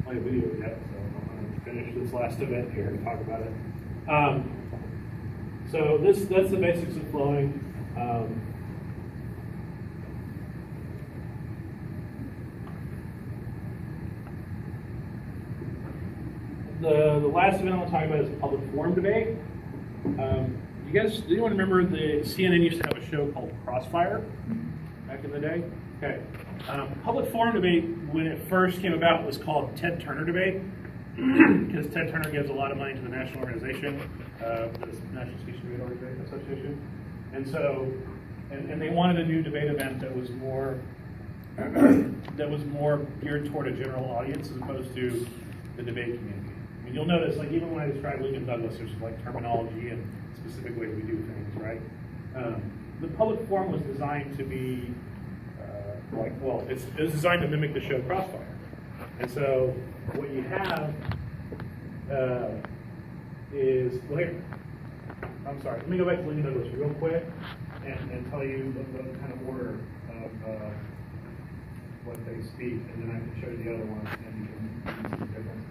play a video yet, so I'm going to finish this last event here and talk about it. So that's the basics of flowing. The last event I want to talk about is public forum debate. You guys, do anyone remember the CNN used to have a show called Crossfire back in the day? Okay. Public forum debate, when it first came about, was called Ted Turner debate because Ted Turner gives a lot of money to the national organization, the National Speech and Debate Association, and so and they wanted a new debate event that was more geared toward a general audience as opposed to the debate community. I mean, you'll notice, like, even when I describe Lincoln Douglas, there's like terminology and specific ways we do things, right? The public forum was designed to be it was designed to mimic the show Crossfire. And so what you have is, well, here, I'm sorry, let me go back to Lincoln Douglas real quick and tell you the kind of order of what they speak, and then I can show you the other ones and you can see the difference.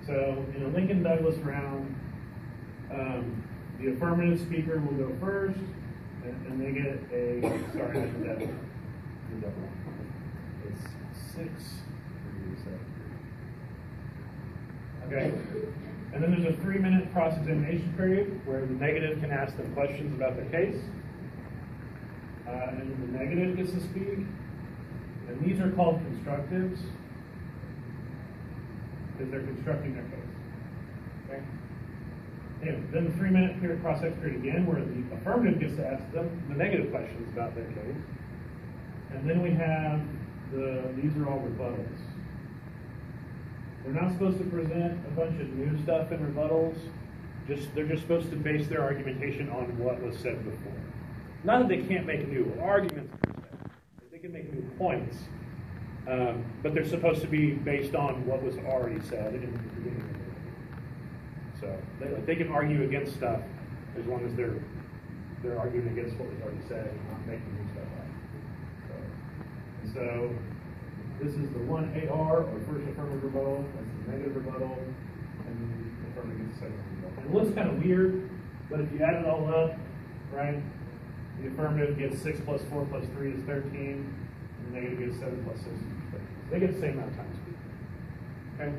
So in a Lincoln Douglas round, the affirmative speaker will go first, and they get a, sorry, not the double. It's 6 degrees. Okay. And then there's a 3-minute cross-examination period where the negative can ask them questions about the case. And the negative gets to speak. And these are called constructives because they're constructing their case. Okay? Anyway, then the 3-minute period cross-ex period again, where the affirmative gets to ask them the negative questions about their case. And then we have these are all rebuttals. They're not supposed to present a bunch of new stuff in rebuttals. They're just supposed to base their argumentation on what was said before. Not that they can't make new arguments per se. They can make new points. But they're supposed to be based on what was already said in the beginning of the debate. So they can argue against stuff as long as they're arguing against what was already said and not making new stuff up. So this is the 1AR, or first affirmative rebuttal. That's the negative rebuttal, and the affirmative gets the second rebuttal. And it looks kind of weird, but if you add it all up, right, the affirmative gets 6 plus 4 plus 3 is 13, and the negative gets 7 plus 6 is 13. So they get the same amount of time speaking. Okay.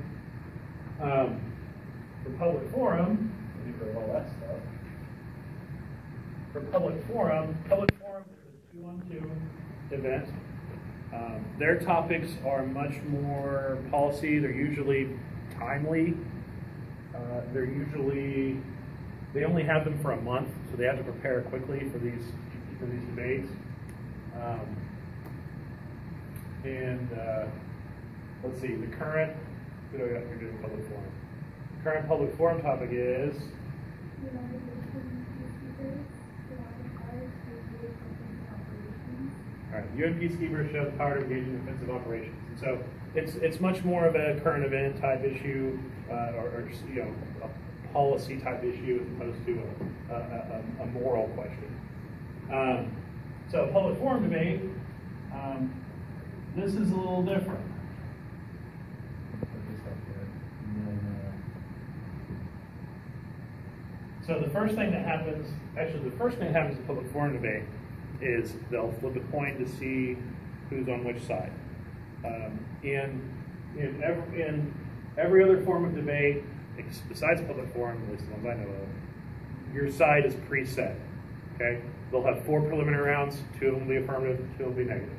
For public forum, let me put all that stuff. For public forum is a 2-on-2 event. Their topics are much more policy. They're usually timely. They only have them for a month, so they have to prepare quickly for these debates. Let's see, the current, what do we got here doing public forum? The current public forum topic is all right, UN peacekeepers show the power to engage in offensive operations. And so it's much more of a current event type issue, or just, a policy type issue as opposed to a moral question. So public forum debate, this is a little different. So the first thing that happens in public forum debate is they'll flip a coin to see who's on which side. In every other form of debate, besides public forum, at least the ones I know of, your side is preset. Okay, they'll have 4 preliminary rounds. 2 of them will be affirmative, 2 will be negative.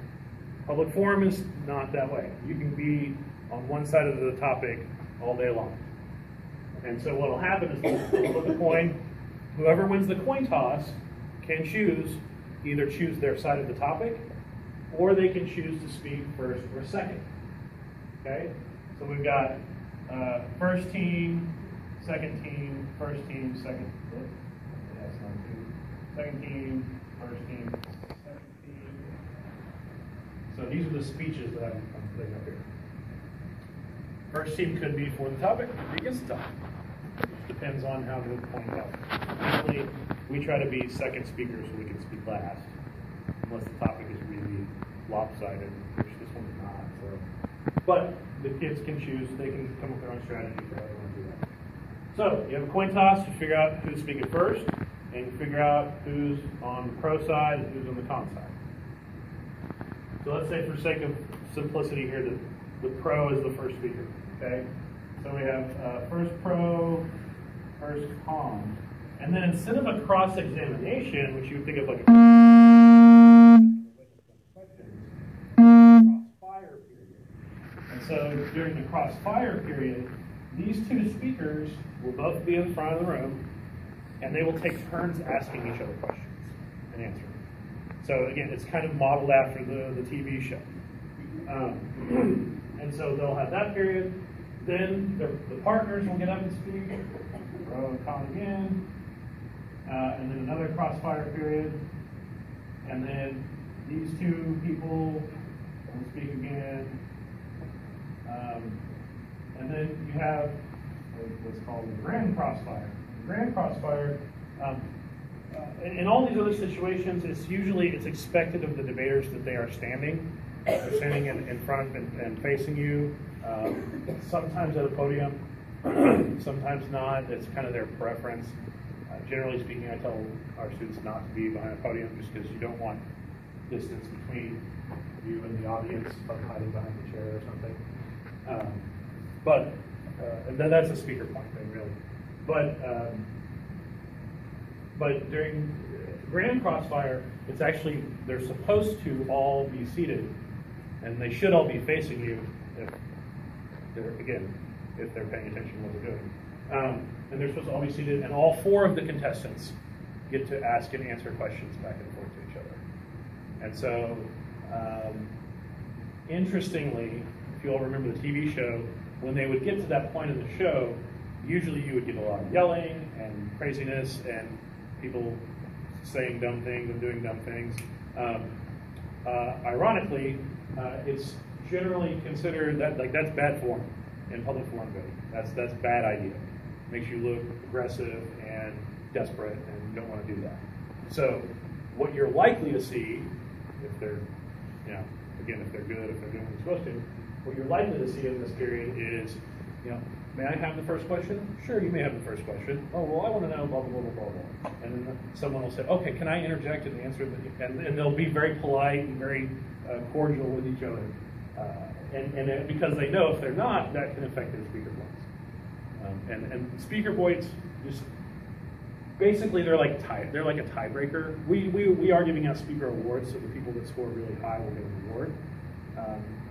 Public forum is not that way. You can be on one side of the topic all day long. And so what will happen is they'll flip a coin. Whoever wins the coin toss can either choose their side of the topic, or they can choose to speak first or second. Okay? So we've got first team, second team, first team, second. That's not two. Second team, first team, second team. So these are the speeches that I'm putting up here. First team could be for the topic, could be against the topic. Depends on how the point out. Usually, we try to be second speakers so we can speak last, unless the topic is really lopsided, which this one's not. So, but the kids can choose. They can come up with their own strategy for how they want to do that. So you have a coin toss. You figure out who's speaking first, and you figure out who's on the pro side and who's on the con side. So let's say, for sake of simplicity here, that the pro is the first speaker. Okay. So we have first pro, first con. And then instead of a cross-examination, which you would think of like a cross-fire period. And so during the cross-fire period, these two speakers will both be in front of the room, and they will take turns asking each other questions and answering. So again, it's kind of modeled after the TV show. And so they'll have that period. Then the partners will get up and speak, pro and con again, and then another crossfire period, and then these two people will speak again, and then you have what's called the grand crossfire. The grand crossfire, in all these other situations, it's expected of the debaters that they are standing. They're standing in front and facing you, sometimes at a podium, sometimes not. It's kind of their preference. Generally speaking, I tell our students not to be behind a podium just because you don't want distance between you and the audience, like hiding behind the chair or something. And that's a speaker point thing, really. But during grand crossfire, it's actually, they're supposed to all be seated, and they should all be facing you if they're paying attention to what they're doing. And they're supposed to all be seated, and all four of the contestants get to ask and answer questions back and forth to each other. And so, interestingly, if you all remember the TV show, when they would get to that point in the show, usually you would get a lot of yelling and craziness and people saying dumb things and doing dumb things. Ironically, it's generally considered that that's bad form in public forum voting. That's a bad idea. Makes you look aggressive and desperate, and you don't want to do that. So, what you're likely to see, if they're, if they're good, if they're doing what they're supposed to, what you're likely to see in this period is, may I have the first question? Sure, you may have the first question. Oh, well, I want to know blah, blah, blah, blah, blah. And then someone will say, okay, can I interject and answer? And they'll be very polite and very cordial with each other. And because they know if they're not, that can affect their speaker points. And speaker points, just basically they're like a tiebreaker. We are giving out speaker awards, so the people that score really high will get an award.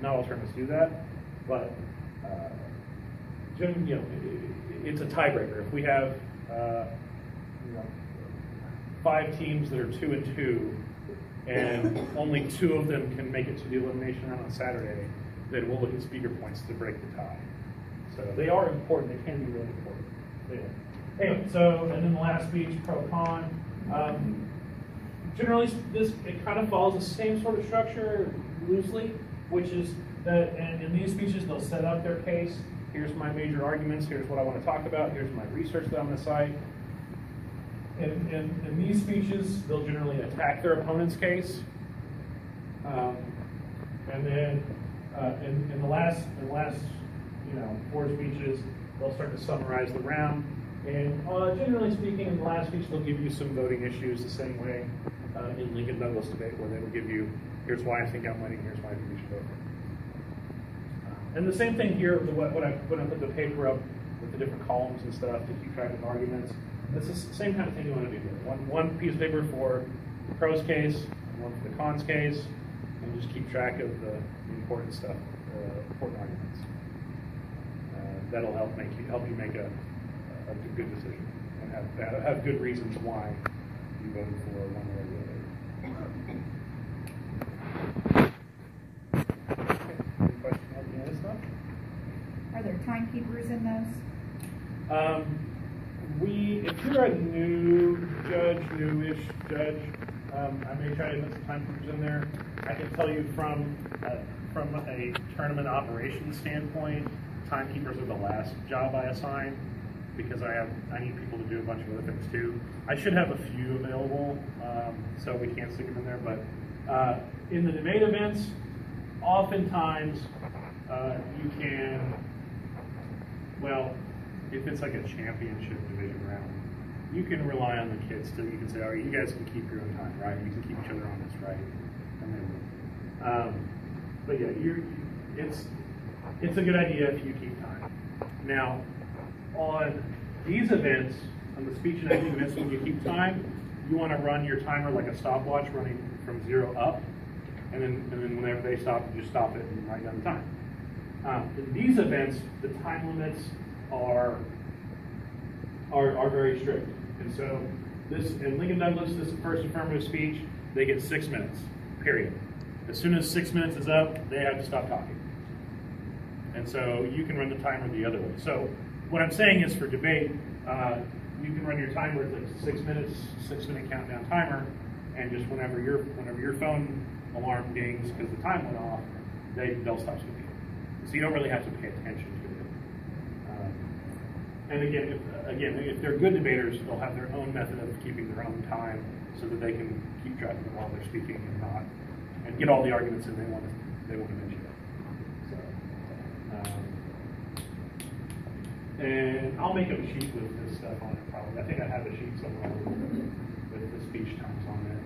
Not all tournaments do that, but it's a tiebreaker. If we have 5 teams that are 2-2, and only 2 of them can make it to the elimination round on Saturday, then we'll look at speaker points to break the tie. So they are important. They can be really important. Anyway, so and then the last speech, pro-con. Generally, it kind of follows the same sort of structure loosely, which is that in these speeches they'll set up their case. Here's my major arguments. Here's what I want to talk about. Here's my research that I'm going to cite. In these speeches, they'll generally attack their opponent's case, and then in the last 4 speeches, they'll start to summarize the round. And generally speaking, in the last speech, they'll give you some voting issues the same way in Lincoln Douglas debate, where they will give you, here's why I think I'm winning, here's why I think you should vote for me. And the same thing here, when I put the paper up with the different columns and stuff to keep track of arguments, it's the same kind of thing you want to do here. One piece of paper for the pros case, and one for the cons case, and just keep track of the important stuff, important arguments. That'll help you make a good decision and have good reasons why you voted for one way or the other. Any questions on the other stuff? Are there timekeepers in those? If you're a newish judge, I may try to put some timekeepers in there. I can tell you from a tournament operations standpoint, timekeepers are the last job I assign because I need people to do a bunch of other things too. I should have a few available, so we can't stick them in there. But in the debate events, oftentimes you can, well, if it's like a championship division round, you can rely on the kids to, you can say, all right, you guys can keep your own time, right? You can keep each other honest, right? And they will. But yeah, it's a good idea if you keep time. Now, on these events, on the speech and acting events, when you keep time, you want to run your timer like a stopwatch, running from 0 up, and then whenever they stop, you just stop it and write down the time. In these events, the time limits are very strict, and so this in Lincoln Douglas, this first affirmative speech, they get 6 minutes, period. As soon as 6 minutes is up, they have to stop talking. And so you can run the timer the other way. So what I'm saying is for debate, you can run your timer at like 6 minutes, 6-minute countdown timer, and just whenever your phone alarm dings because the time went off, they'll stop speaking. So you don't really have to pay attention to it. And again, if they're good debaters, they'll have their own method of keeping their own time so that they can keep track of it while they're speaking and get all the arguments in they want to mention. And I'll make up a sheet with this stuff on it probably. I think I have a sheet somewhere with the speech times on it.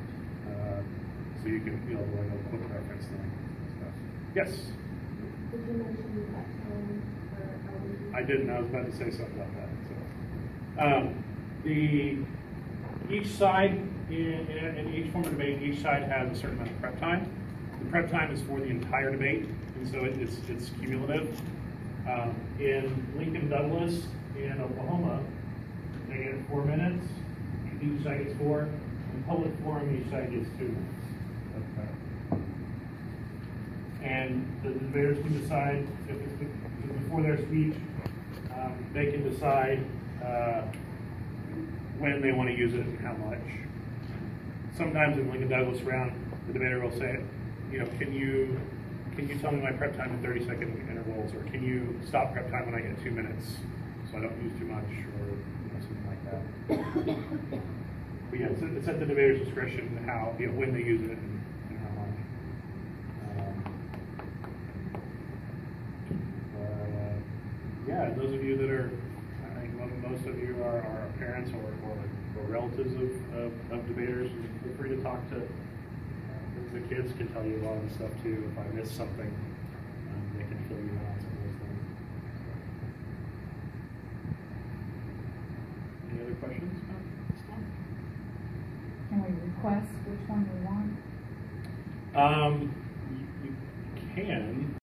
So you can, like a quick reference thing and stuff. Yes? Did you mention that time for I didn't. I was about to say something about that. So, each side, in each form of debate, each side has a certain amount of prep time. The prep time is for the entire debate, and so it's cumulative. In Lincoln Douglas, in Oklahoma, they get 4 minutes. Each side gets 4. In public forum, each side gets 2 minutes. Okay. And the debaters can decide if it's before their speech. They can decide when they want to use it and how much. Sometimes in Lincoln Douglas round, the debater will say, can you tell me my prep time in 30-second intervals, or can you stop prep time when I get 2 minutes so I don't use too much, or something like that. But yeah, it's at the debater's discretion how when they use it and how much. Yeah, those of you that are, I think most of you are parents or relatives of debaters, feel free to talk to. The kids can tell you a lot of the stuff too. If I miss something, they can fill you in on some of those things. Any other questions about this one? Can we request which one we want? You can.